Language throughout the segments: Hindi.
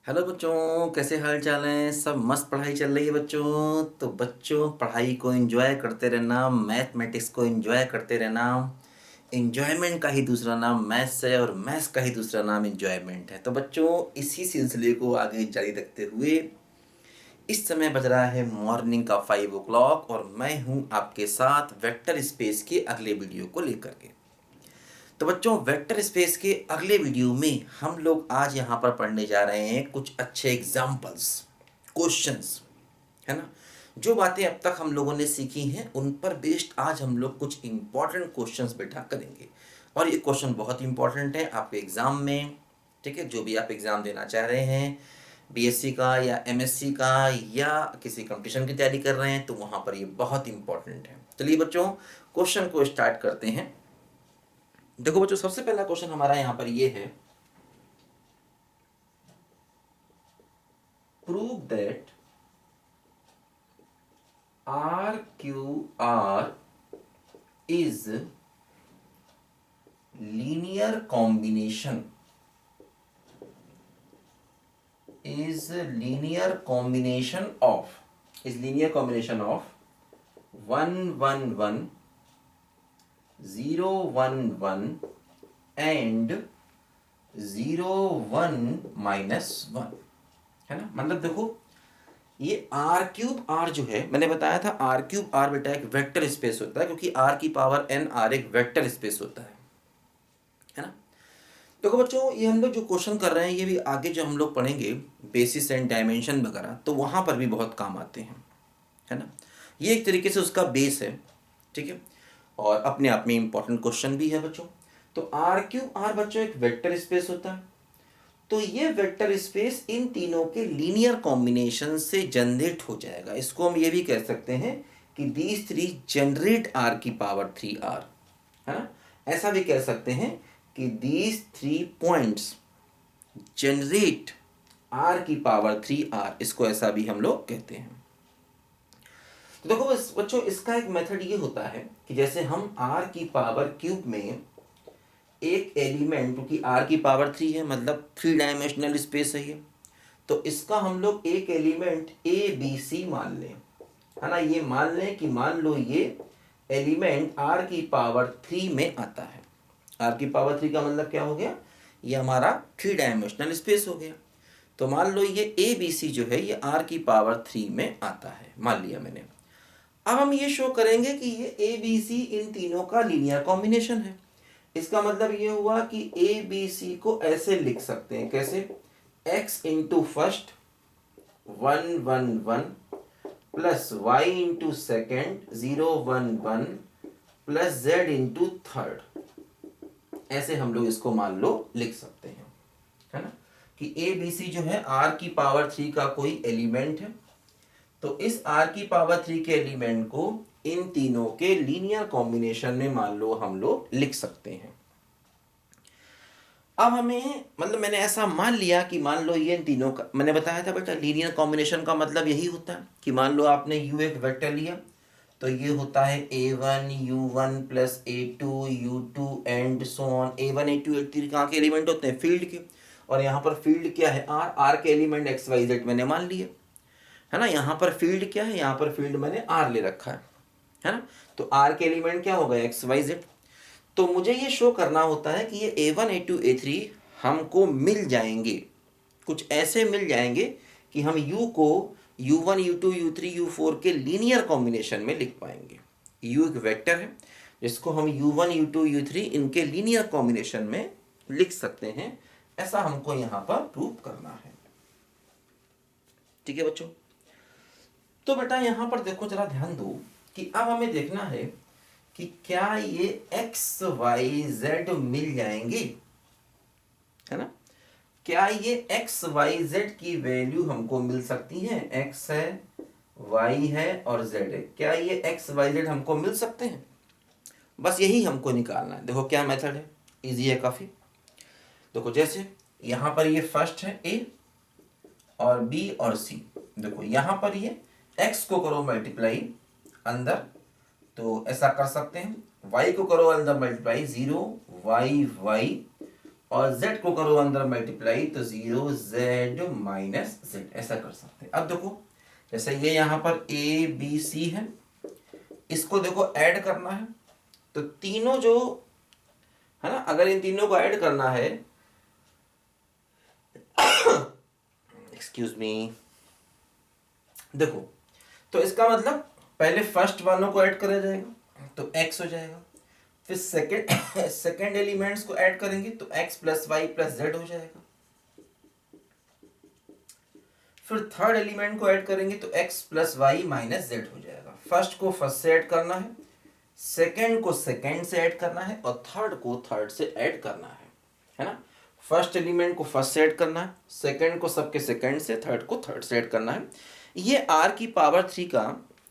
हेलो बच्चों, कैसे हाल चाल हैं। सब मस्त पढ़ाई चल रही है बच्चों। तो बच्चों, पढ़ाई को एंजॉय करते रहना, मैथमेटिक्स को एंजॉय करते रहना। एंजॉयमेंट का ही दूसरा नाम मैथ्स है और मैथ्स का ही दूसरा नाम एंजॉयमेंट है। तो बच्चों, इसी सिलसिले को आगे जारी रखते हुए इस समय बज रहा है मॉर्निंग का 5 o'clock और मैं हूं आपके साथ वेक्टर स्पेस के अगले वीडियो को लेकर के। तो बच्चों, वेक्टर स्पेस के अगले वीडियो में हम लोग आज यहाँ पर पढ़ने जा रहे हैं कुछ अच्छे एग्जाम्पल्स, क्वेश्चंस, है ना। जो बातें अब तक हम लोगों ने सीखी हैं उन पर बेस्ड आज हम लोग कुछ इंपॉर्टेंट क्वेश्चंस बैठा करेंगे। और ये क्वेश्चन बहुत इंपॉर्टेंट है आपके एग्ज़ाम में। ठीक है, जो भी आप एग्ज़ाम देना चाह रहे हैं, बीएससी का या एमएससी का या किसी कंपटीशन की तैयारी कर रहे हैं, तो वहाँ पर ये बहुत इंपॉर्टेंट है। चलिए बच्चों, क्वेश्चन को स्टार्ट करते हैं। देखो बच्चों, सबसे पहला क्वेश्चन हमारा यहाँ पर ये है, prove that R Q R is linear combination of 1 1 1 0 1 1 and 0 1 -1, है ना। मतलब देखो, ये आर क्यूब आर जो है, मैंने बताया था आर क्यूब आर बेटा एक वेक्टर स्पेस होता है, क्योंकि आर की पावर एन आर एक वेक्टर स्पेस होता है ना। देखो बच्चों, ये हम लोग जो क्वेश्चन कर रहे हैं ये भी आगे जो हम लोग पढ़ेंगे बेसिस एंड डायमेंशन वगैरह, तो वहाँ पर भी बहुत काम आते हैं, है ना। ये एक तरीके से उसका बेस है, ठीक है। और अपने आप में इंपॉर्टेंट क्वेश्चन भी है बच्चों। तो आर क्यूब आर बच्चों एक वेक्टर स्पेस होता है। तो ये वेक्टर स्पेस इन तीनों के लीनियर कॉम्बिनेशन से जनरेट हो जाएगा। इसको हम ये भी कह सकते हैं कि दीज थ्री जनरेट आर की पावर 3 आर, है ना। ऐसा भी कह सकते हैं कि these three points generate R की पावर 3 आर, इसको ऐसा भी हम लोग कहते हैं। तो देखो बच्चों, इसका एक मेथड ये होता है कि जैसे हम आर की पावर क्यूब में एक एलिमेंट, क्योंकि आर की पावर 3 है मतलब 3 डायमेंशनल स्पेस है ये, तो इसका हम लोग एक एलिमेंट ए बी सी मान लें, है ना। ये मान लें कि मान लो ये एलिमेंट आर की पावर 3 में आता है। आर की पावर 3 का मतलब क्या हो गया, ये हमारा 3 डायमेंशनल स्पेस हो गया। तो मान लो ये ए बी सी जो है ये आर की पावर 3 में आता है, मान लिया मैंने। अब हम ये शो करेंगे कि ये ए बी सी इन तीनों का लीनियर कॉम्बिनेशन है। इसका मतलब ये हुआ कि ए बी सी को ऐसे लिख सकते हैं, कैसे, x into first 1 1 1 plus y into second 0 1 1 plus z into third. ऐसे हम लोग इसको मान लो लिख सकते हैं, है ना, कि ए बी सी जो है आर की पावर 3 का कोई एलिमेंट है। तो इस आर की पावर 3 के एलिमेंट को इन तीनों के लीनियर कॉम्बिनेशन में मान लो हम लोग लिख सकते हैं। अब हमें मतलब मैंने ऐसा मान लिया कि मान लो ये इन तीनों का, मैंने बताया था बेटा लीनियर कॉम्बिनेशन का मतलब यही होता है कि मान लो आपने यू एक वेक्टर लिया, तो ये होता है a1 u1 plus a2 u2 and so on. a1 a2 a3 कहाँ के एलिमेंट होते हैं, फील्ड के। और यहाँ पर फील्ड क्या है, आर, आर के एलिमेंट एक्स वाई जेड मैंने मान लिए, है ना। यहाँ पर फील्ड क्या है, यहाँ पर फील्ड मैंने आर ले रखा है ना। तो आर के एलिमेंट क्या होगा, एक्स वाई जेड। तो मुझे ये शो करना होता है कि ये a1 a2 a3 हमको मिल जाएंगे, कुछ ऐसे मिल जाएंगे कि हम u को u1 u2 u3 u4 के लीनियर कॉम्बिनेशन में लिख पाएंगे। u एक वेक्टर है जिसको हम u1 u2 u3 इनके लीनियर कॉम्बिनेशन में लिख सकते हैं। ऐसा हमको यहाँ पर प्रूव करना है, ठीक है बच्चों। तो बेटा यहाँ पर देखो, जरा ध्यान दो कि अब हमें देखना है कि क्या ये एक्स वाई जेड मिल जाएंगे, है ना। क्या ये एक्स वाई जेड की वैल्यू हमको मिल सकती है, एक्स है वाई है और जेड है, क्या ये एक्स वाई जेड हमको मिल सकते हैं। बस यही हमको निकालना है। देखो क्या मेथड है, इजी है काफ़ी। देखो जैसे यहाँ पर ये फर्स्ट है ए और बी और सी। देखो यहाँ पर ये एक्स को करो मल्टीप्लाई अंदर, तो ऐसा कर सकते हैं। y को करो अंदर मल्टीप्लाई 0 y y और z को करो अंदर मल्टीप्लाई तो 0z माइनस z, ऐसा कर सकते हैं। अब देखो जैसे ये यहाँ पर ए बी सी है, इसको देखो ऐड करना है, तो तीनों जो है ना, अगर इन तीनों को ऐड करना है, एक्सक्यूज मी, देखो तो इसका मतलब पहले फर्स्ट वालों को ऐड करा जाएगा तो x हो जाएगा, फिर सेकेंड एलिमेंट्स को ऐड करेंगे तो x plus y plus z हो जाएगा, फिर थर्ड एलिमेंट को ऐड करेंगे तो x plus y minus z हो जाएगा। फर्स्ट को फर्स्ट से ऐड करना है, सेकेंड को सेकेंड से ऐड करना है और थर्ड को थर्ड से ऐड करना है ना। फर्स्ट एलिमेंट को फर्स्ट से ऐड करना है, सेकेंड को सबके सेकेंड से, थर्ड को थर्ड से ऐड करना है। ये r की पावर 3 का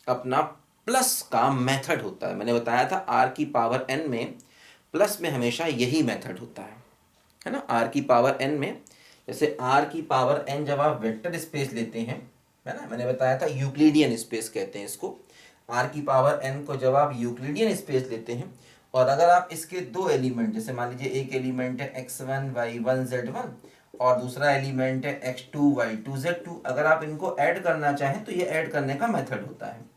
अपना प्लस का मेथड होता है। मैंने बताया था r की पावर n में प्लस में हमेशा यही मेथड होता है ना। r की पावर n में जैसे r की पावर n जब आप वेक्टर स्पेस लेते हैं, है ना, मैंने बताया था यूक्लिडियन स्पेस कहते हैं इसको। r की पावर n को जब आप यूक्लिडियन स्पेस लेते हैं और अगर आप इसके दो एलिमेंट, जैसे मान लीजिए एक एलिमेंट है x1 y1 z1 और दूसरा एलिमेंट है x2 y2 z2, अगर आप इनको ऐड करना चाहें तो ये ऐड करने का मेथड होता है।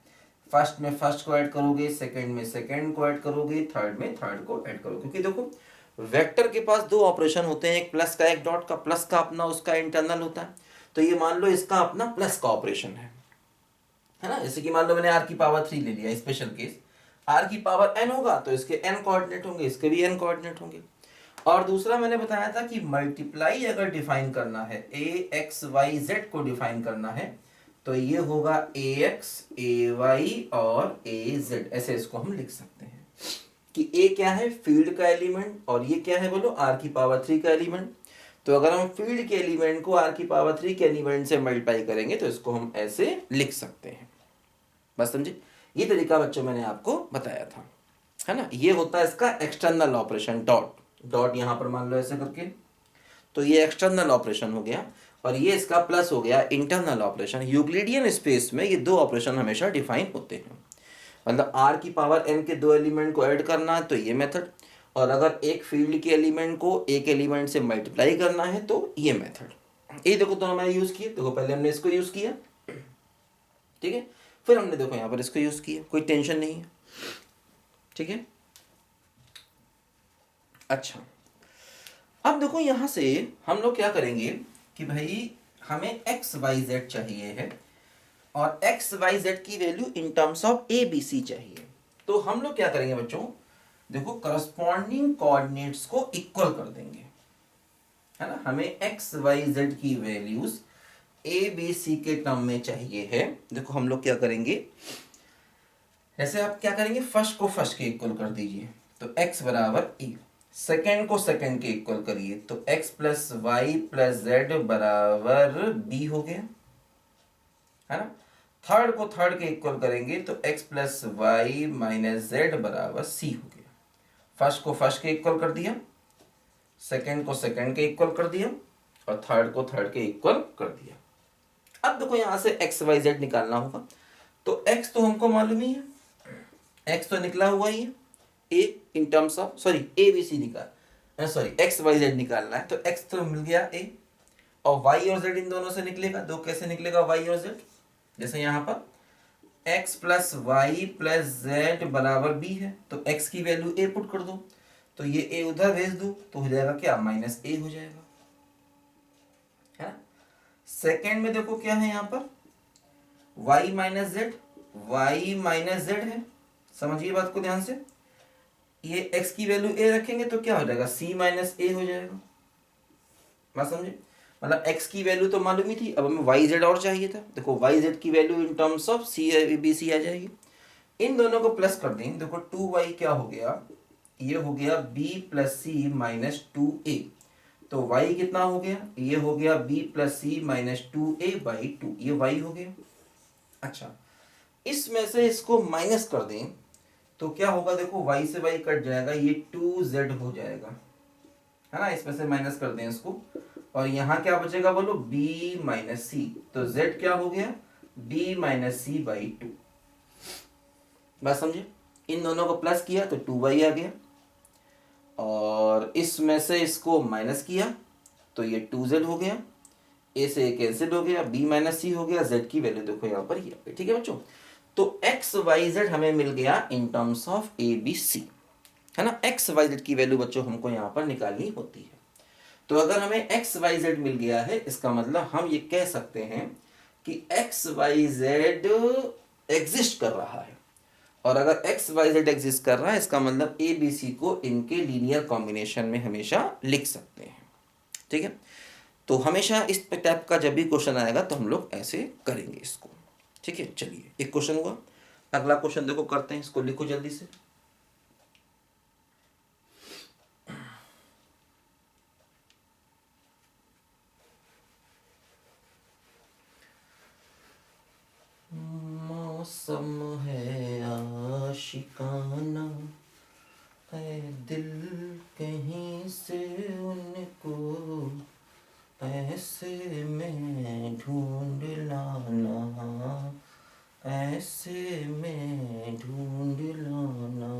फर्स्ट में फर्स्ट को ऐड करोगे, सेकंड में सेकंड को ऐड करोगे, थर्ड में थर्ड को ऐड करोगे। क्योंकि देखो वेक्टर के पास दो ऑपरेशन होते हैं, एक प्लस का एक डॉट का। प्लस का अपना उसका इंटरनल होता है, तो ये मान लो इसका अपना प्लस का ऑपरेशन है ना। जैसे कि मान लो मैंने r की पावर 3 ले लिया, स्पेशल केस, r की पावर n होगा तो इसके n कोऑर्डिनेट होंगे, इसके भी n कोऑर्डिनेट होंगे। और दूसरा मैंने बताया था कि मल्टीप्लाई अगर डिफाइन करना है, ए एक्स वाई जेड को डिफाइन करना है, तो ये होगा ए एक्स ए वाई और ए जेड, ऐसे इसको हम लिख सकते हैं कि ए क्या है, फील्ड का एलिमेंट, और ये क्या है बोलो, आर की पावर 3 का एलिमेंट। तो अगर हम फील्ड के एलिमेंट को आर की पावर 3 के एलिमेंट से मल्टीप्लाई करेंगे तो इसको हम ऐसे लिख सकते हैं। बस समझे, ये तरीका बच्चों मैंने आपको बताया था, है ना। ये होता है इसका एक्सटर्नल ऑपरेशन, डॉट यहाँ पर मान लो ऐसे करके, तो ये एक्सटर्नल ऑपरेशन हो गया और ये इसका प्लस हो गया इंटरनल ऑपरेशन। यूक्लिडियन स्पेस में ये दो ऑपरेशन हमेशा डिफाइन होते हैं, मतलब r की पावर n के दो एलिमेंट को ऐड करना है तो ये मेथड, और अगर एक फील्ड के एलिमेंट को एक एलिमेंट से मल्टीप्लाई करना है तो ये मेथड। ये देखो दोनों मैंने यूज किए, देखो पहले हमने इसको यूज किया, ठीक है, फिर हमने देखो यहाँ पर इसको यूज किया, कोई टेंशन नहीं है, ठीक है। अच्छा, अब देखो यहां से हम लोग क्या करेंगे कि भाई हमें एक्स वाई जेड चाहिए है और एक्स वाई जेड की value in terms of A B C चाहिए। तो हम लोग क्या करेंगे बच्चों, देखो करस्पॉन्डिंग कोऑर्डिनेट्स को इक्वल कर देंगे, है ना। हमें एक्स वाई जेड की वैल्यूज ए बी सी के टर्म में चाहिए है। देखो हम लोग क्या करेंगे, जैसे आप क्या करेंगे, फर्स्ट को फर्स्ट के इक्वल कर दीजिए तो x बराबर ए, सेकेंड को सेकेंड के इक्वल करिए तो x plus y plus z बराबर b हो गया, है ना। थर्ड को थर्ड के इक्वल करेंगे तो x plus y minus z बराबर c हो गया। फर्स्ट को फर्स्ट के इक्वल कर दिया, सेकेंड को सेकेंड के इक्वल कर दिया और थर्ड को थर्ड के इक्वल कर दिया। अब देखो यहां से एक्स वाई जेड निकालना होगा, तो x तो हमको मालूम ही है, x तो निकला हुआ ही है, a in terms of sorry a B c निकाल सॉरी एक्स वाई जेड निकालना है, तो x तो मिल गया a और y और z इन दोनों से निकलेगा। दो कैसे निकलेगा y और z, जैसे यहाँ पर x plus y plus z बराबर b है तो x की वैल्यू a पुट कर दो, तो ये a उधर भेज दो तो हो जाएगा क्या, माइनस a हो जाएगा, है ना। सेकेंड में देखो क्या है यहाँ पर, y minus Z, y minus Z है, समझिए बात को ध्यान से। ये x की वैल्यू a रखेंगे तो क्या हो जाएगा, c माइनस a हो जाएगा, बात समझे। मतलब x की वैल्यू तो मालूम ही थी, अब हमें y z और चाहिए था। देखो y z की value in terms of c b c आ जाएगी, इन दोनों को प्लस कर देंगे। देखो 2y क्या हो गया, ये हो गया b plus c minus 2a, तो y कितना हो गया, ये हो गया b plus c minus 2a by 2, ये y हो गया। अच्छा, इसमें से इसको माइनस कर दें तो क्या होगा, देखो y से y कट जाएगा, ये 2z हो जाएगा, है ना। इसमें से माइनस कर दें इसको और यहाँ क्या बचेगा बोलो, b माइनस सी, तो z क्या हो गया, b माइनस सी बाई 2, बात समझे। इन दोनों को प्लस किया तो 2y आ गया। और इसमें से इसको माइनस किया तो ये 2z हो गया, ए से कैंसिल हो गया, बी माइनस सी हो गया, z की वैल्यू देखो यहाँ पर ये आ गई। ठीक है बच्चों, तो एक्स वाई जेड हमें मिल गया in terms of A B c, है ना। एक्स वाई जेड की वैल्यू बच्चों हमको यहाँ पर निकालनी होती है। तो अगर हमें एक्स वाई जेड मिल गया है, इसका मतलब हम ये कह सकते हैं कि एक्स वाई जेड एग्जिस्ट कर रहा है। और अगर एक्स वाई जेड एग्जिस्ट कर रहा है, इसका मतलब ए बी सी को इनके लीनियर कॉम्बिनेशन में हमेशा लिख सकते हैं। ठीक है, तो हमेशा इस टाइप का जब भी क्वेश्चन आएगा तो हम लोग ऐसे करेंगे इसको। ठीक है, चलिए एक क्वेश्चन हुआ, अगला क्वेश्चन देखो करते हैं, इसको लिखो जल्दी से। मौसम है आशिकाना, है दिल कहीं से उनको ऐसे में ढूंढ लाना, ऐसे में ढूंढ लाना,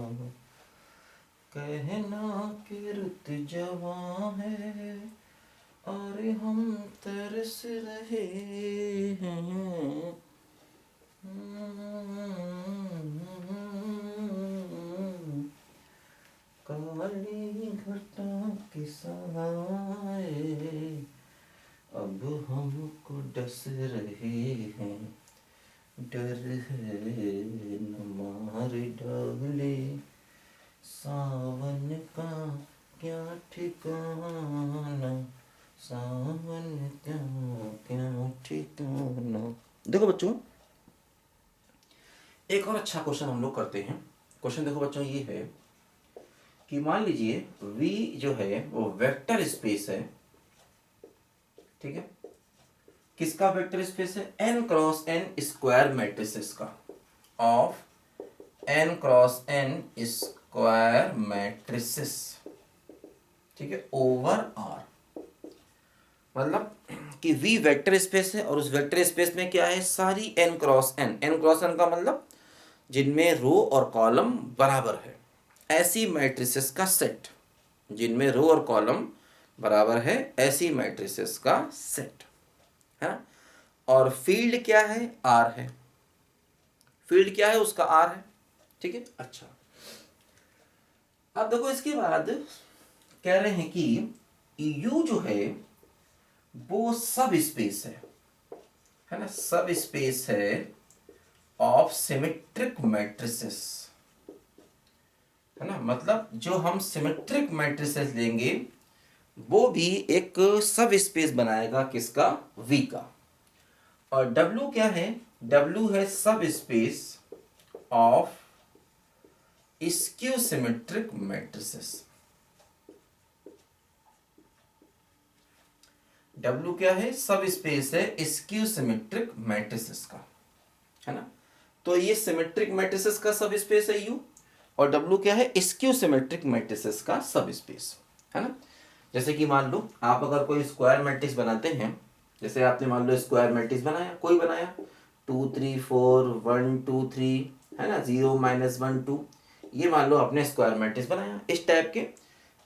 कहना कि रुत जवां है और हम तरस रहे हैं। काली घटा के सहारे अब हमको डस रहे हैं, डर है न मार डाले सावन का क्या ठिकाना, सावन का क्या ठिकाना। देखो बच्चों, एक और अच्छा क्वेश्चन हम लोग करते हैं। क्वेश्चन देखो बच्चों, ये है कि मान लीजिए V जो है वो वेक्टर स्पेस है। ठीक है, किसका वेक्टर स्पेस है? n cross n square matrices का, of n cross n square matrices. ठीक है, ओवर R। मतलब कि V वेक्टर स्पेस है और उस वेक्टर स्पेस में क्या है? सारी n cross n, n cross n का मतलब जिनमें रो और कॉलम बराबर है, ऐसी मैट्रिसेस का सेट। जिनमें रो और कॉलम बराबर है, ऐसी मैट्रिसेस का सेट, है ना। और फील्ड क्या है? R है। फील्ड क्या है? उसका R है। ठीक है, अच्छा। अब देखो इसके बाद कह रहे हैं कि U जो है वो सब स्पेस है ना, सब स्पेस है ऑफ सिमेट्रिक मैट्रिसेस, है ना। मतलब जो हम सिमेट्रिक मैट्रिसेस लेंगे वो भी एक सब स्पेस बनाएगा, किसका? V का। और W क्या है? W है सब space of skew symmetric matrices. W क्या है? सब स्पेस है स्क्यू सिमेट्रिक मैट्रिसेस का, है ना। तो ये सिमेट्रिक मैट्रिसेस का सब स्पेस है U, और W क्या है? स्क्यू सिमेट्रिक मैट्रिसेस का सब स्पेस, है ना। जैसे कि मान लो आप अगर कोई स्क्वायर मैट्रिक्स बनाते हैं, जैसे आपने मान लो स्क्वायर मैट्रिक्स बनाया, कोई बनाया 2 3 4 1 2 3, है ना, 0 -1 2, ये मान लो आपने स्क्वायर मैट्रिक्स बनाया इस टाइप के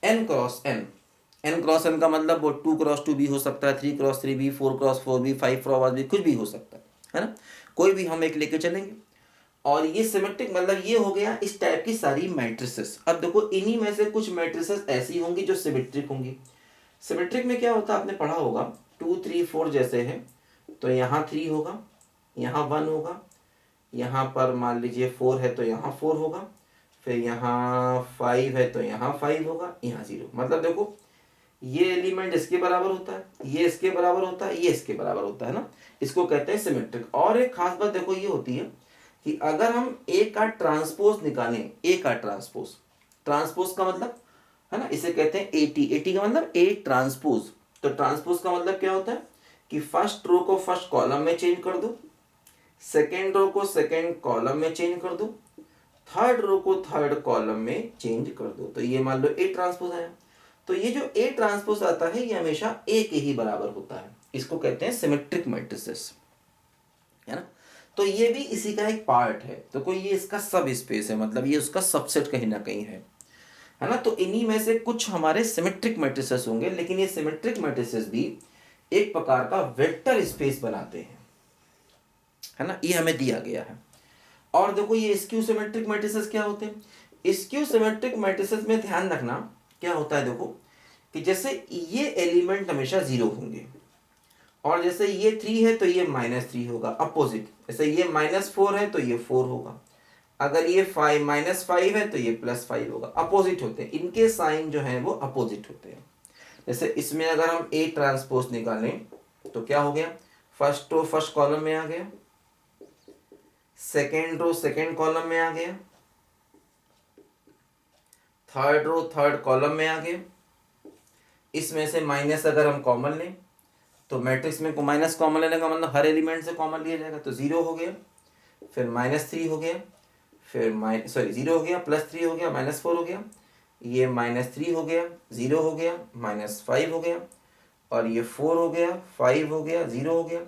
n cross n। n cross n का मतलब वो 2 क्रॉस 2 भी हो सकता है, 3 क्रॉस 3 भी, 4 क्रॉस 4 भी, 5 क्रॉस भी, कुछ भी हो सकता है ना। कोई भी हम एक लेके चलेंगे। और ये सिमेट्रिक मतलब ये हो गया इस टाइप की सारी मैट्रिसेस। अब देखो इन्हीं में से कुछ मैट्रिसेस ऐसी होंगी जो सिमेट्रिक होंगी। सिमेट्रिक में क्या होता है, आपने पढ़ा होगा 2 3 4 जैसे है, तो यहाँ 3 होगा, यहाँ 1 होगा, यहाँ पर मान लीजिए 4 है तो यहाँ 4 होगा, फिर यहाँ 5 है तो यहाँ 5 होगा, यहाँ 0। मतलब देखो ये एलिमेंट इसके बराबर होता है, ये इसके बराबर होता है, ये इसके बराबर होता है ना, इसको कहते हैं सिमेट्रिक। और एक खास बात देखो ये होती है कि अगर हम ए का ट्रांसपोज निकालें, ए का ट्रांसपोज, ट्रांसपोज का मतलब, है ना, इसे कहते हैं एटी। एटी का मतलब ए ट्रांसपोज। तो ट्रांसपोज का मतलब क्या होता है कि फर्स्ट रो को फर्स्ट कॉलम में चेंज कर दो, सेकेंड रो को सेकेंड कॉलम में चेंज कर दो, थर्ड रो को थर्ड कॉलम में चेंज कर दो। तो ये मान लो ए ट्रांसपोज आया। तो ये जो ए ट्रांसपोज आता है ये हमेशा ए के ही बराबर होता है, इसको कहते हैं सिमेट्रिक मैट्रिसेस, है ना। तो ये भी इसी का एक पार्ट है। तो कोई ये इसका सब स्पेस है, मतलब ये उसका सबसेट कहीं ना कहीं है। है ना। तो इन्हीं में से कुछ हमारे सिमेट्रिक मैट्रिसेस होंगे, लेकिन ये सिमेट्रिक मैट्रिसेस भी एक प्रकार का वेक्टर स्पेस बनाते हैं, है ना, ये हमें दिया गया है। और देखो ये स्क्यू सिमेट्रिक मैट्रिसेस क्या होते हैं, स्क्यू सिमेट्रिक मैट्रिसेस में ध्यान रखना क्या होता है, देखो कि जैसे ये एलिमेंट हमेशा जीरो होंगे, और जैसे ये 3 है तो ये -3 होगा अपोजिट, जैसे ये -4 है तो ये 4 होगा, अगर ये -5 है तो ये +5 होगा, अपोजिट होते हैं, इनके साइन जो है वो अपोजिट होते हैं। जैसे इसमें अगर हम A ट्रांसपोज निकालें तो क्या हो गया, फर्स्ट रो फर्स्ट कॉलम में आ गया, सेकेंड रो सेकेंड कॉलम में आ गया, थर्ड रो थर्ड कॉलम में आ गया। इसमें से माइनस अगर हम कॉमन लें तो मैट्रिक्स में माइनस कॉमन लेने का मतलब हर एलिमेंट से कॉमन लिया जाएगा, तो 0 हो गया, फिर -3 हो गया, फिर 0 हो गया, +3 हो गया, -4 हो गया, ये -3 हो गया, 0 हो गया, -5 हो गया, और ये 4 हो गया, 5 हो गया, 0 हो गया।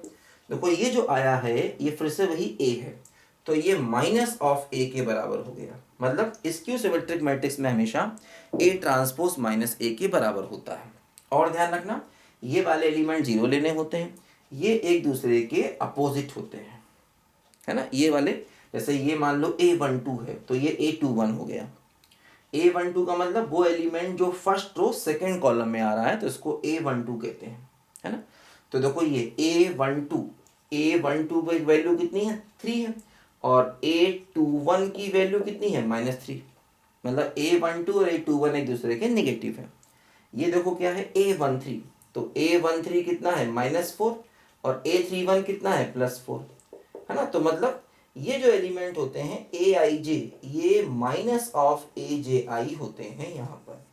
देखो ये जो आया है ये फिर से वही A है, तो ये -A के बराबर हो गया, मतलब स्क्यू सिमेट्रिक मैट्रिक्स में हमेशा A ट्रांसपोज -A के बराबर होता है। और ध्यान रखना ये वाले एलिमेंट 0 लेने होते हैं, ये एक दूसरे के अपोजिट होते हैं, है ना। ये वाले जैसे ये मान लो A12 है तो ये A21 हो गया, A12 का मतलब वो एलिमेंट जो फर्स्ट रो सेकेंड कॉलम में आ रहा है तो इसको A12 कहते हैं, है ना। तो देखो ये A12 की वैल्यू कितनी है, 3 है, और A21 की वैल्यू कितनी है, -3, मतलब A12 और A21 एक दूसरे के नेगेटिव है। ये देखो क्या है A13, तो A13 कितना है, -4, और A31 कितना है, +4, है ना। तो मतलब ये जो एलिमेंट होते हैं Aij, ये -AJI होते हैं यहाँ पर।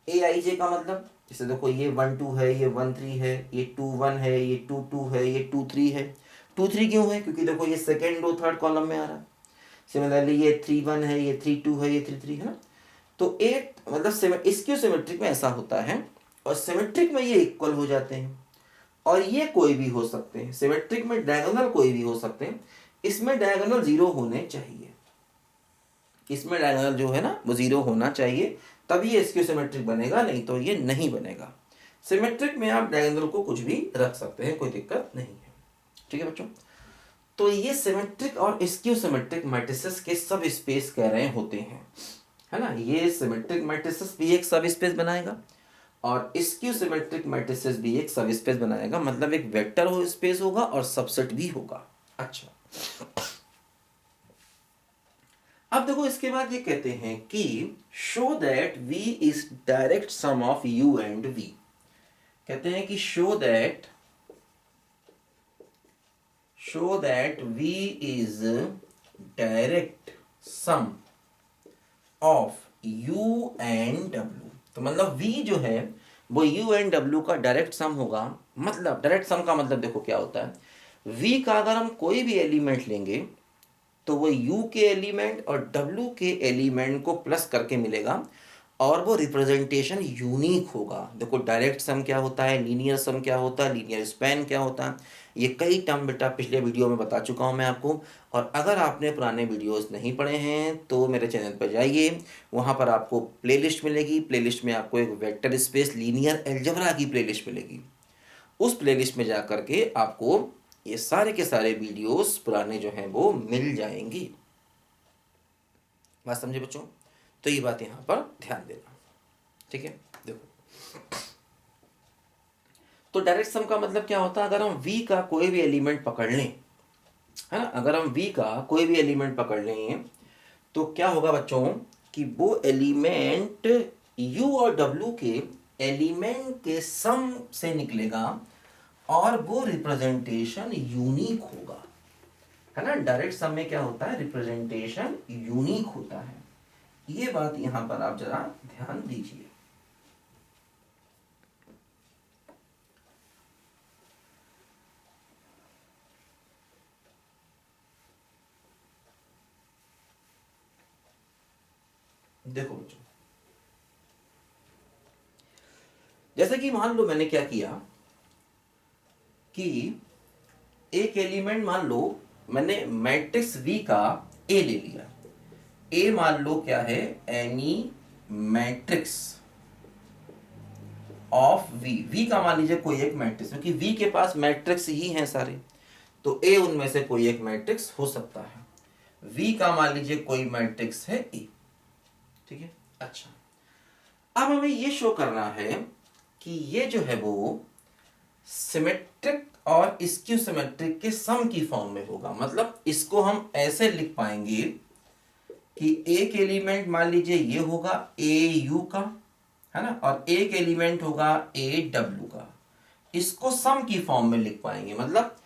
Aij का मतलब जैसे देखो ये 12 है, ये 13 है, ये 21 है, ये 22 है, ये 23 है। 23 क्यों है, क्योंकि देखो ये सेकेंड रो थर्ड कॉलम में आ रहा है। सिमिलरली ये 31 है, ये 32 है, ये 33 है ना। तो एक मतलब स्क्यू सिमेट्रिक में ऐसा होता है, और सिमेट्रिक में ये इक्वल हो जाते हैं, और ये कोई भी हो सकते हैं। सिमेट्रिक में डायगोनल कोई भी हो सकते हैं, इसमें डायगोनल 0 होने चाहिए, इसमें डायगोनल जो है ना वो 0 होना चाहिए, तभी ये स्क्यू सिमेट्रिक बनेगा, नहीं तो ये नहीं बनेगा। सिमेट्रिक में आप डायगोनल को कुछ भी रख सकते हैं, कोई दिक्कत नहीं है, ठीक है बच्चों। तो ये सिमेट्रिक और स्क्यू सिमेट्रिक मैट्रिसेस के सब स्पेस कह रहे होते हैं, है ना। ये सिमेट्रिक मैट्रिसेस भी एक सब स्पेस बनाएगा, और स्क्यू सिमेट्रिक मैट्रिसेस भी एक सब स्पेस बनाएगा, मतलब एक वेक्टर हो स्पेस होगा और सबसेट भी होगा। अच्छा, अब देखो इसके बाद ये कहते हैं कि show that V is direct sum of U and V। कहते हैं कि show that V is direct sum of U and W। तो मतलब V जो है वो U एंड W का डायरेक्ट सम होगा। मतलब डायरेक्ट सम का मतलब देखो क्या होता है, V का अगर हम कोई भी एलिमेंट लेंगे तो वो U के एलिमेंट और W के एलिमेंट को प्लस करके मिलेगा, और वो रिप्रेजेंटेशन यूनिक होगा। देखो डायरेक्ट सम क्या होता है, लीनियर सम क्या होता है, लीनियर स्पैन क्या होता है, ये कई टर्म बेटा पिछले वीडियो में बता चुका हूँ मैं आपको। और अगर आपने पुराने वीडियोस नहीं पढ़े हैं तो मेरे चैनल पर जाइए, वहाँ पर आपको प्लेलिस्ट मिलेगी, प्लेलिस्ट में आपको एक वेक्टर स्पेस लीनियर अलजेब्रा की प्लेलिस्ट मिलेगी। उस प्लेलिस्ट में जा करके आपको ये सारे के सारे वीडियोस पुराने जो हैं वो मिल जाएंगी। बात समझे बच्चों, तो ये बात यहाँ पर ध्यान देना, ठीक है। देखो तो डायरेक्ट सम का मतलब क्या होता है, अगर हम V का कोई भी एलिमेंट पकड़ लें, है ना, अगर हम V का कोई भी एलिमेंट पकड़ लें तो क्या होगा बच्चों कि वो एलिमेंट U और W के एलिमेंट के सम से निकलेगा, और वो रिप्रेजेंटेशन यूनिक होगा, है ना। डायरेक्ट सम में क्या होता है, रिप्रेजेंटेशन यूनिक होता है। ये बात यहां पर आप जरा ध्यान दीजिए। देखो बच्चों, जैसे कि मान लो मैंने क्या किया कि एक एलिमेंट मान लो मैंने मैट्रिक्स V का A ले लिया। A मान लो क्या है, एनी मैट्रिक्स ऑफ वी का मान लीजिए कोई एक मैट्रिक्स, क्योंकि वी के पास मैट्रिक्स ही हैं सारे, तो ए उनमें से कोई एक मैट्रिक्स हो सकता है। वी का मान लीजिए कोई मैट्रिक्स है ए, ठीक है। अच्छा, अब हमें ये शो करना है कि ये जो है वो सिमेट्रिक और स्क्यू सिमेट्रिक के सम की फॉर्म में होगा। मतलब इसको हम ऐसे लिख पाएंगे कि एक एलिमेंट मान लीजिए ये होगा ए यू का, है ना, और एक एलिमेंट होगा ए डब्ल्यू का। इसको सम की फॉर्म में लिख पाएंगे, मतलब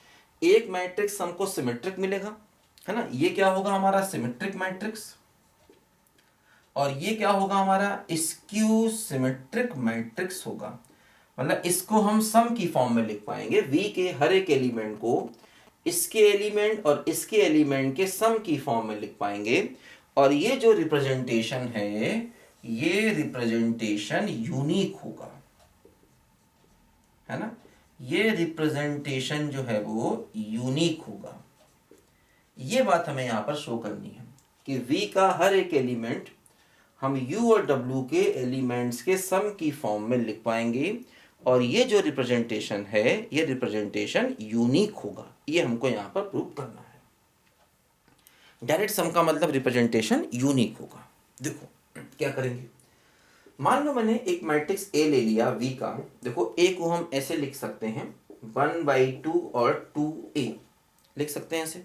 एक मैट्रिक्स हमको सिमेट्रिक मिलेगा, है ना, ये क्या होगा हमारा सिमेट्रिक मैट्रिक्स, और ये क्या होगा हमारा स्क्यू सिमेट्रिक मैट्रिक्स होगा। मतलब इसको हम सम की फॉर्म में लिख पाएंगे, वी के हर एक एलिमेंट को इसके एलिमेंट और इसके एलिमेंट के सम की फॉर्म में लिख पाएंगे। और ये जो रिप्रेजेंटेशन है, ये रिप्रेजेंटेशन यूनिक होगा, है ना, ये रिप्रेजेंटेशन जो है वो यूनिक होगा। ये बात हमें यहां पर शो करनी है कि v का हर एक एलिमेंट हम u और w के एलिमेंट्स के सम की फॉर्म में लिख पाएंगे, और ये जो रिप्रेजेंटेशन है ये रिप्रेजेंटेशन यूनिक होगा। ये हमको यहां पर प्रूव करना है। डायरेक्ट सम का मतलब रिप्रेजेंटेशन यूनिक होगा। देखो क्या करेंगे, मान लो मैंने एक मैट्रिक्स ए ले लिया v का। देखो ए को हम ऐसे लिख सकते हैं 1/2 और 2a लिख सकते हैं ऐसे।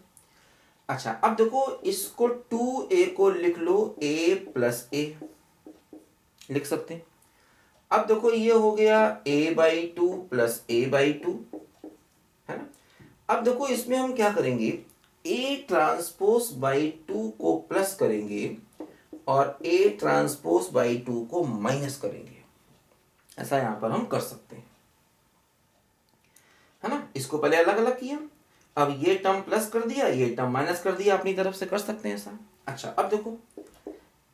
अच्छा, अब देखो इसको 2a को लिख लो a प्लस a लिख सकते हैं। अब देखो ये हो गया a/2 प्लस a/2, है ना। अब देखो इसमें हम क्या करेंगे, a ट्रांसपोज बाई 2 को प्लस करेंगे और a ट्रांसपोज बाई 2 को माइनस करेंगे। ऐसा यहां पर हम कर सकते हैं, है ना। इसको पहले अलग अलग किया, अब ये टर्म प्लस कर दिया, ये टर्म माइनस कर दिया, अपनी तरफ से कर सकते हैं ऐसा। अच्छा, अब देखो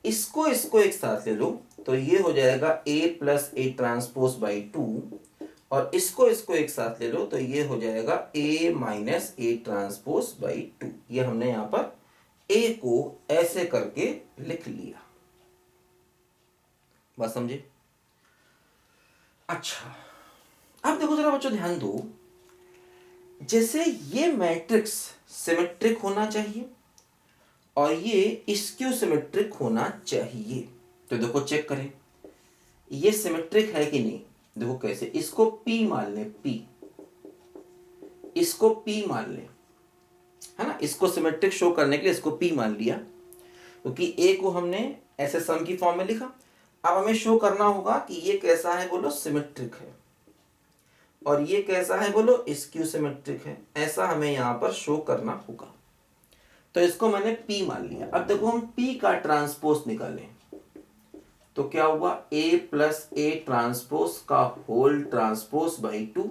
इसको इसको एक साथ ले लो, तो ये हो जाएगा a plus A transpose by 2, और इसको इसको एक साथ ले लो तो ये हो जाएगा a minus A transpose by 2। ये हमने यहां पर a को ऐसे करके लिख लिया, बात समझे। अच्छा, अब देखो जरा बच्चों ध्यान दो, जैसे ये मैट्रिक्स सिमेट्रिक होना चाहिए और ये स्क्यू सिमेट्रिक होना चाहिए, तो देखो चेक करें ये सिमेट्रिक है कि नहीं। देखो कैसे, इसको P मान लें, P, इसको P मान लें, है ना। इसको सिमेट्रिक शो करने के लिए इसको P मान लिया, क्योंकि A को हमने ऐसे सम की फॉर्म में लिखा। अब हमें शो करना होगा कि ये कैसा है, बोलो सिमेट्रिक है, और ये कैसा है, बोलो स्क्यू सिमेट्रिक है। ऐसा हमें यहां पर शो करना होगा, तो इसको मैंने P मान लिया। अब देखो हम P का ट्रांसपोज निकालें तो क्या हुआ, a प्लस ए ट्रांसपोज का होल ट्रांसपोज बाई 2।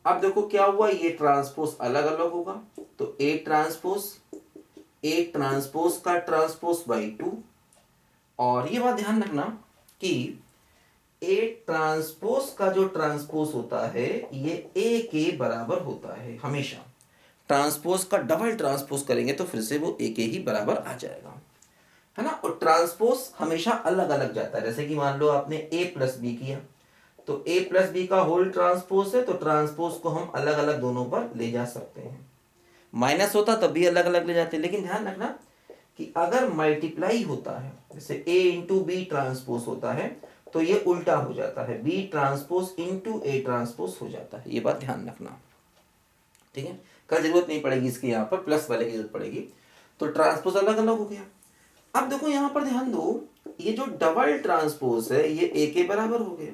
अब देखो क्या हुआ, ये ट्रांसपोज अलग अलग होगा, तो ए ट्रांसपोज का ट्रांसपोज बाई 2। और ये बात ध्यान रखना कि ए ट्रांसपोज का जो ट्रांसपोज होता है ये ए के बराबर होता है हमेशा। ट्रांसपोज का डबल ट्रांसपोज करेंगे तो फिर से वो ए के ही बराबर आ जाएगा, है ना। और ट्रांसपोज हमेशा अलग अलग जाता है, जैसे कि मान लो आपने a प्लस बी किया, तो a प्लस बी का होल ट्रांसपोज है, तो ट्रांसपोज को हम अलग अलग दोनों पर ले जा सकते हैं। माइनस होता तब भी अलग अलग ले जाते हैं, लेकिन ध्यान रखना कि अगर मल्टीप्लाई होता है, जैसे a इंटू बी ट्रांसपोज होता है, तो ये उल्टा हो जाता है, b transpose into A transpose हो जाता है। ये बात ध्यान रखना, ठीक है। कल जरूरत नहीं पड़ेगी इसकी, यहाँ पर प्लस वाले की जरूरत पड़ेगी। तो ट्रांसपोज अलग अलग हो गया। अब देखो यहां पर ध्यान दो, ये जो डबल ट्रांसपोज है ये ए के बराबर हो गया,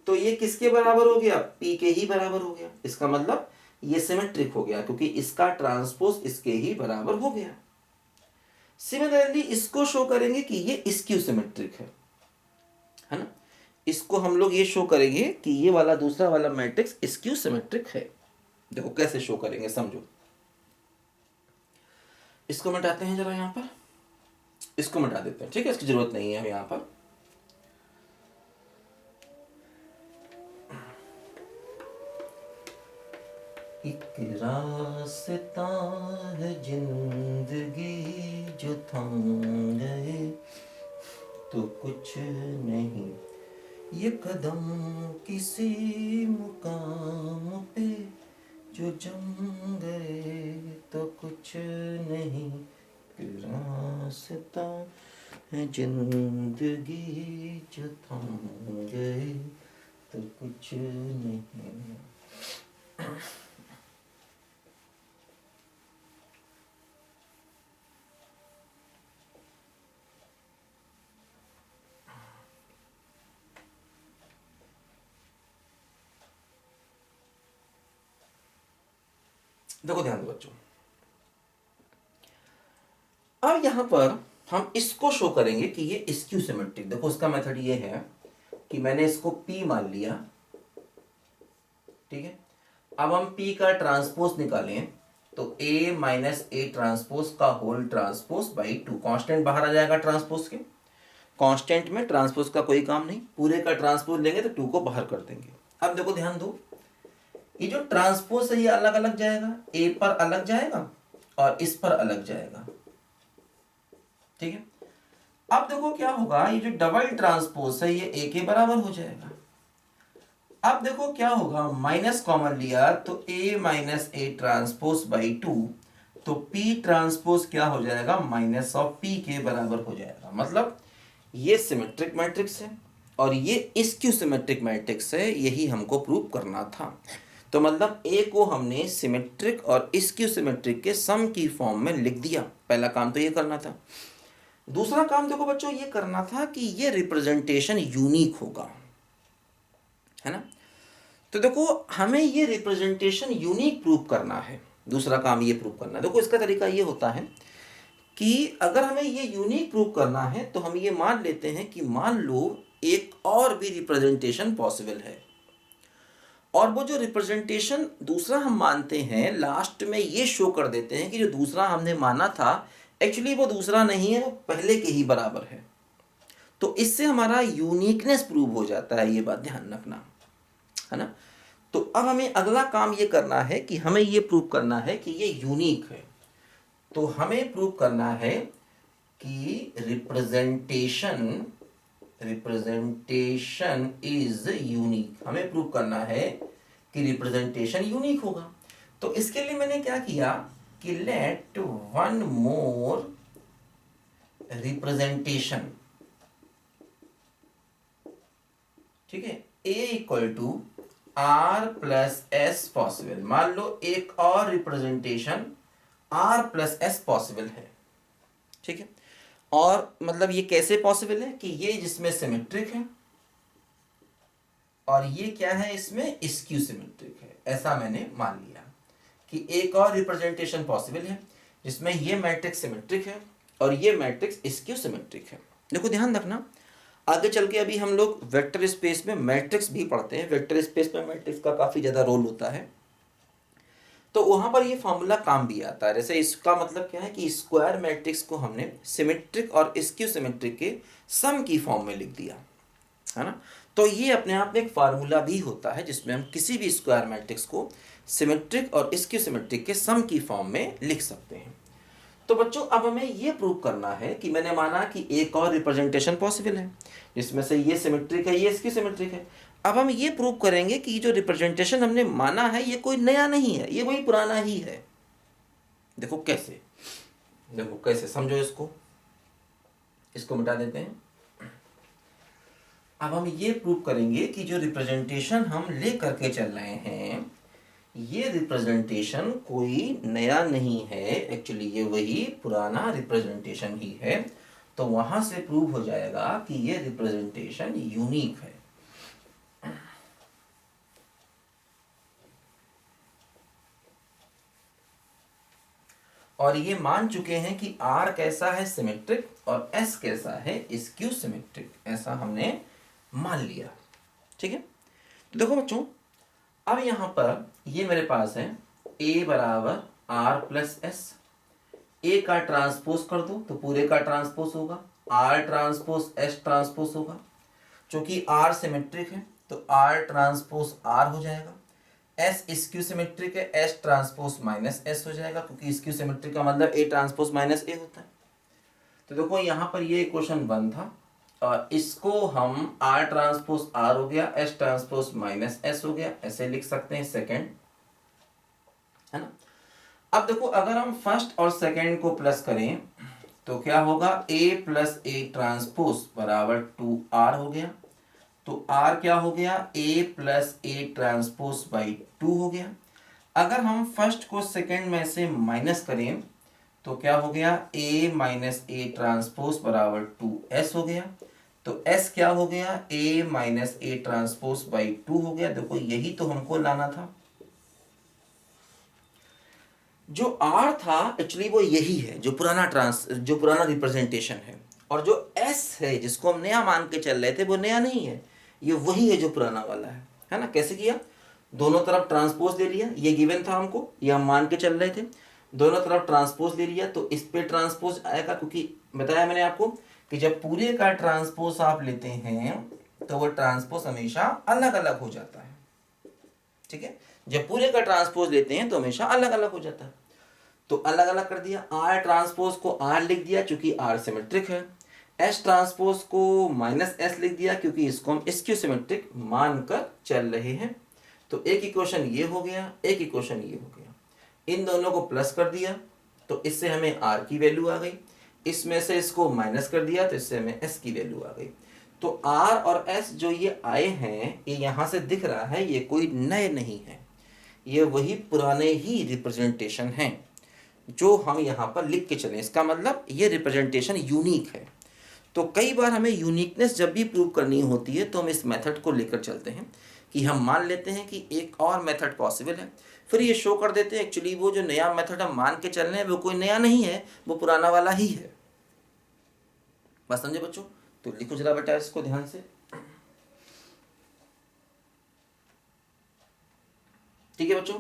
तो ये किसके बराबर हो गया, P के ही बराबर हो गया। इसका मतलब ये सिमेट्रिक हो गया, क्योंकि इसका ट्रांसपोज इसके ही बराबर हो गया। सिमिलरली इसको शो करेंगे कि ये स्क्यू सिमेट्रिक है ना। इसको हम लोग ये शो करेंगे कि ये वाला दूसरा वाला मैट्रिक्स स्क्यू सिमेट्रिक है। देखो कैसे शो करेंगे, समझो। इसको मिटाते हैं जरा, यहां पर इसको मिटा देते हैं, ठीक है, इसकी जरूरत नहीं है हम यहां पर। एक रास्ता है जिंदगी जो थम गए, तो कुछ नहीं। ये कदम किसी मुकाम पे जो जम गए तो कुछ नहीं। रास्ता है जिंदगी जो थम गए तो कुछ नहीं। देखो ध्यान दो बच्चों, अब यहां पर हम इसको शो करेंगे कि ये स्क्यू सिमेट्रिक। देखो उसका मेथड ये है कि मैंने इसको P मान लिया, ठीक है। अब हम P का ट्रांसपोज निकालें तो A माइनस ए ट्रांसपोज का होल ट्रांसपोज बाई 2। कांस्टेंट बाहर आ जाएगा ट्रांसपोज के, कांस्टेंट में ट्रांसपोज का कोई काम नहीं, पूरे का ट्रांसपोज लेंगे तो 2 को बाहर कर देंगे। अब देखो ध्यान दो, ये जो ट्रांसपोज है ये अलग अलग जाएगा, ए पर अलग जाएगा और इस पर अलग जाएगा, ठीक है। अब देखो क्या होगा, ये जो डबल ट्रांसपोज है ये ए के बराबर हो जाएगा। अब देखो क्या होगा, माइनस कॉमन लिया तो ए माइनस ए ट्रांसपोज बाई 2, तो पी ट्रांसपोज क्या हो जाएगा, माइनस ऑफ पी के बराबर हो जाएगा। मतलब ये सिमेट्रिक मैट्रिक्स है और ये स्क्यू सिमेट्रिक मैट्रिक्स है, यही हमको प्रूव करना था। तो मतलब ए को हमने सिमेट्रिक और स्क्यू सिमेट्रिक के सम की फॉर्म में लिख दिया। पहला काम तो ये करना था। दूसरा काम देखो बच्चों ये करना था कि ये रिप्रेजेंटेशन यूनिक होगा, है ना। तो देखो हमें ये रिप्रेजेंटेशन यूनिक प्रूव करना है। दूसरा काम ये प्रूव करना है। देखो इसका तरीका ये होता है कि अगर हमें ये यूनिक प्रूव करना है तो हम ये मान लेते हैं कि मान लो एक और भी रिप्रेजेंटेशन पॉसिबल है, और वो जो रिप्रेजेंटेशन दूसरा हम मानते हैं लास्ट में ये शो कर देते हैं कि जो दूसरा हमने माना था एक्चुअली वो दूसरा नहीं है, वो पहले के ही बराबर है। तो इससे हमारा यूनिकनेस प्रूव हो जाता है, ये बात ध्यान रखना, है ना। तो अब हमें अगला काम ये करना है कि हमें ये प्रूव करना है कि ये यूनिक है। तो हमें प्रूव करना है कि रिप्रेजेंटेशन इज यूनिक। हमें प्रूव करना है कि रिप्रेजेंटेशन यूनिक होगा। तो इसके लिए मैंने क्या किया कि लेट वन मोर रिप्रेजेंटेशन, ठीक है, A equal to R plus S possible. मान लो एक और representation R plus S possible है, ठीक है। और मतलब ये कैसे पॉसिबल है कि ये जिसमें सिमेट्रिक है और ये क्या है, इसमें स्क्यू सिमेट्रिक है, ऐसा मैंने मान लिया कि एक और रिप्रेजेंटेशन पॉसिबल है जिसमें ये मैट्रिक्स सिमेट्रिक है और ये मैट्रिक्स स्क्यू सिमेट्रिक है। देखो ध्यान रखना, आगे चल के अभी हम लोग वेक्टर स्पेस में मैट्रिक्स भी पढ़ते हैं। वेक्टर स्पेस में मैट्रिक्स का काफ़ी ज़्यादा रोल होता है, तो वहाँ पर ये फॉर्मूला काम भी आता है। जैसे इसका मतलब क्या है कि स्क्वायर मैट्रिक्स को हमने सिमेट्रिक और स्क्यू सिमेट्रिक के सम की फॉर्म में लिख दिया, है ना। तो ये अपने आप में एक फार्मूला भी होता है जिसमें हम किसी भी स्क्वायर मैट्रिक्स को सिमेट्रिक और स्क्यू सिमेट्रिक के सम की फॉर्म में लिख सकते हैं। तो बच्चों अब हमें ये प्रूव करना है कि मैंने माना कि एक और रिप्रेजेंटेशन पॉसिबल है जिसमें से ये सिमेट्रिक है, ये स्क्यू सिमेट्रिक है। अब हम ये प्रूव करेंगे कि जो रिप्रेजेंटेशन हमने माना है ये कोई नया नहीं है, ये वही पुराना ही है। देखो कैसे, देखो कैसे, समझो इसको, इसको मिटा देते हैं। अब हम ये प्रूव करेंगे कि जो रिप्रेजेंटेशन हम ले करके चल रहे हैं ये रिप्रेजेंटेशन कोई नया नहीं है, एक्चुअली ये वही पुराना रिप्रेजेंटेशन ही है। तो वहां से प्रूव हो जाएगा कि ये रिप्रेजेंटेशन यूनिक है। और ये मान चुके हैं कि R कैसा है, सिमेट्रिक, और S कैसा है, स्क्यू सिमेट्रिक, ऐसा हमने मान लिया, ठीक है। तो देखो बच्चों अब यहां पर ये मेरे पास है A बराबर R प्लस एस। ए का ट्रांसपोज कर दो तो पूरे का ट्रांसपोज होगा, R ट्रांसपोज S ट्रांसपोज होगा। चूंकि R सिमेट्रिक है तो R ट्रांसपोज R हो जाएगा। S स्क्यू सिमेट्रिक है, S ट्रांसपोज माइनस S हो जाएगा, क्योंकि स्क्यू सिमेट्रिक का मतलब A ट्रांसपोज माइनस A होता है। तो देखो यहाँ पर ये इक्वेशन 1 था और इसको हम आर ट्रांसपोज आर हो गया, एस ट्रांसपोज माइनस एस हो गया, ऐसे लिख सकते हैं सेकेंड, है ना। अब देखो अगर हम फर्स्ट और सेकेंड को प्लस करें तो क्या होगा, ए प्लस ए ट्रांसपोज बराबर 2r हो गया। तो r क्या हो गया, a plus A transpose by 2 हो गया। अगर हम फर्स्ट को सेकेंड में से माइनस करें तो क्या हो गया, a माइनस ए ट्रांसपोज बराबर 2s हो गया। तो s क्या हो गया, a minus A transpose by 2 हो गया। देखो यही तो हमको लाना था, जो r था एक्चुअली वो यही है जो पुराना रिप्रेजेंटेशन है, और जो s है जिसको हम नया मान के चल रहे थे वो नया नहीं है, ये वही है जो पुराना वाला है ना। कैसे किया, दोनों तरफ ट्रांसपोज ले लिया, ये गिवन था हमको, ये हम मान के चल रहे थे, दोनों तरफ ट्रांसपोज ले लिया तो इस पे ट्रांसपोज आएगा, क्योंकि बताया मैंने आपको कि जब पूरे का ट्रांसपोज आप लेते हैं तो वो ट्रांसपोज हमेशा अलग अलग हो जाता है, ठीक है। जब पूरे का ट्रांसपोज लेते हैं तो हमेशा अलग अलग हो जाता है, तो अलग अलग कर दिया। आर ट्रांसपोज को आर लिख दिया क्योंकि आर सिमेट्रिक है, एस ट्रांसपोज को माइनस एस लिख दिया क्योंकि इसको हम स्क्यू सिमेट्रिक मानकर चल रहे हैं। तो एक इक्वेशन ये हो गया, एक इक्वेशन ये हो गया, इन दोनों को प्लस कर दिया तो इससे हमें आर की वैल्यू आ गई, इसमें से इसको माइनस कर दिया तो इससे हमें एस की वैल्यू आ गई। तो आर और एस जो ये आए हैं, ये यहाँ से दिख रहा है, ये कोई नए नहीं है, ये वही पुराने ही रिप्रेजेंटेशन हैं जो हम यहाँ पर लिख के चलें। इसका मतलब ये रिप्रेजेंटेशन यूनिक है। तो कई बार हमें यूनिकनेस जब भी प्रूव करनी होती है तो हम इस मेथड को लेकर चलते हैं कि हम मान लेते हैं कि एक और मेथड पॉसिबल है, फिर ये शो कर देते हैं एक्चुअली वो जो नया मेथड हम मान के चल रहे हैं वो कोई नया नहीं है, वो पुराना वाला ही है। बस समझे बच्चों, तो लिखो जरा बेटा इसको ध्यान से, ठीक है बच्चों।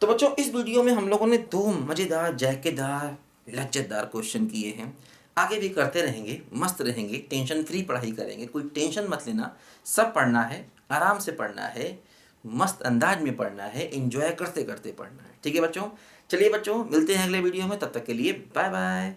तो बच्चों इस वीडियो में हम लोगों ने दो मजेदार जायकेदार लज्जतदार क्वेश्चन किए हैं, आगे भी करते रहेंगे, मस्त रहेंगे, टेंशन फ्री पढ़ाई करेंगे, कोई टेंशन मत लेना, सब पढ़ना है, आराम से पढ़ना है, मस्त अंदाज में पढ़ना है, एंजॉय करते करते पढ़ना है, ठीक है बच्चों। चलिए बच्चों मिलते हैं अगले वीडियो में, तब तक के लिए बाय बाय।